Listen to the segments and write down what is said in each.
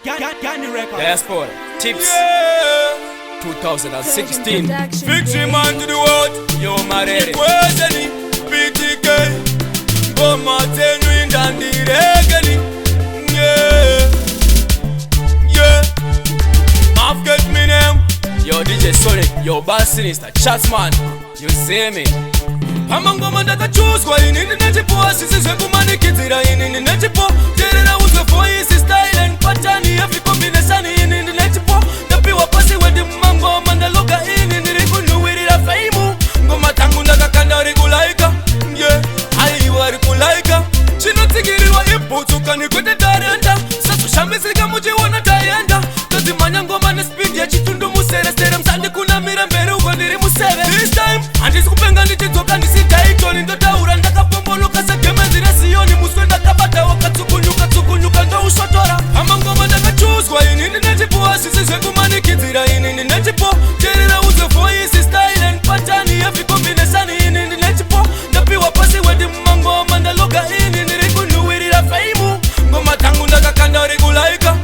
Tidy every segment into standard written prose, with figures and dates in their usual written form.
Diaspora Tips 2016. Victory man to the world. Yo Marere Kwezeni BTK Goma tenu indandi regeni. Yeah I've got me name. Yo DJ Sonic, yo Bass Sinister, Chatsman. You see me? Amangoma ndakachuzwa inini nechipo sisizwe kumanikizira inini nechipo terera uzwe voice style and pattern every combination inini nechipo ndapiwa pasi wedi mangoma ndaloga inini ndikunuwirira fame ngoma tangu ndakakanda rekulaika aiwa rekulaika chinotsigirirwa ibhutsuka kwete tarenda sazoshambisika muchiona tayenda tozimanya ngoma nespeed yachitundu museresere msandi kunamira mberi uko ndiri museve. This time handisi kupenga ndichidzoka ndisitaitoni ndotaura ndakapomboloka segemenzire siyoni muswe ndakabata wakatsukunyuka tsukunyuka ndoushotora amangoma ndakachuzwa inini nechipo sisizwe kumanikidzira inini nechipo terera uzwe voice style and pattern every combination inini nechipo ndapiwa pasi wedi mumangoma ndaloga inini ndikunuwirira fame ngoma tangu ndakakanda rekulaika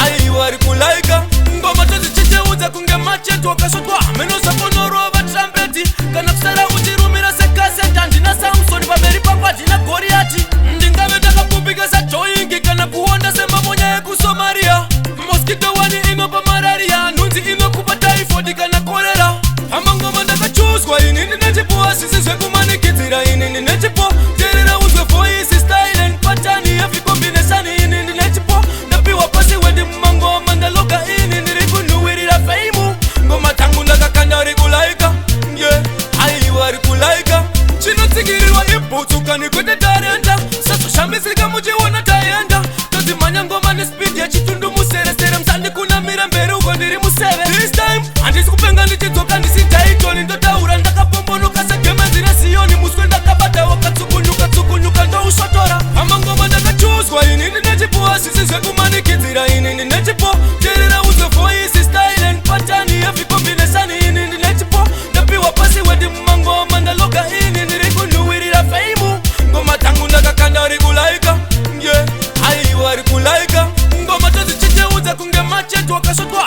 aiwa rekulaika ngoma tozichicheudza kunge macheto akasvotwa menosaponorova trumpeti kana kusara uchirumira sekaseta ndina samsoni pamberi pangu handina goriyati ndingave ndakapupika sajoingi kana kuonda semamonya ekusomaria moskito wani inopa marariya nhunzi inokupa taifodi kana korera amangoma ndakachuzwa inini nechipo sisizwe kumanikidzira inini nechipo terera uzwe voice style and pattern every combination inini nechipo ndapiwa pasi wedi mumangoma ndaloga inini ndikunuwirira fame ngoma tangu ndakakanda rekulaika aiwa rekulaika chinotsigirirwa ibhutsuka kwete tarenda sazoshambisika muchiona tayenda tozimanya ngoma nespeed yachitundu museresere msandi kunamira mberi uko ndiri museve. This time handisi kupenga ndichidzoka ndisitaitoni ndotaura ndakapombonoka segemenzire siyoni muswe ndakabata wakatsukunyuka tsukunyuka ndoushotora amangoma ndakachuzwa inini nechipo sisizwe kumanikidzira inini nechipo terera uzwe voice style and pattern every combination inini nechipo ndapiwa pasi wedi mumangoma ndaloga inini ndikunuwirira fame ngoma tangu ndakakanda rekulaika aiwa rekulaika ngoma tozichicheudza kunge macheto akasvotwa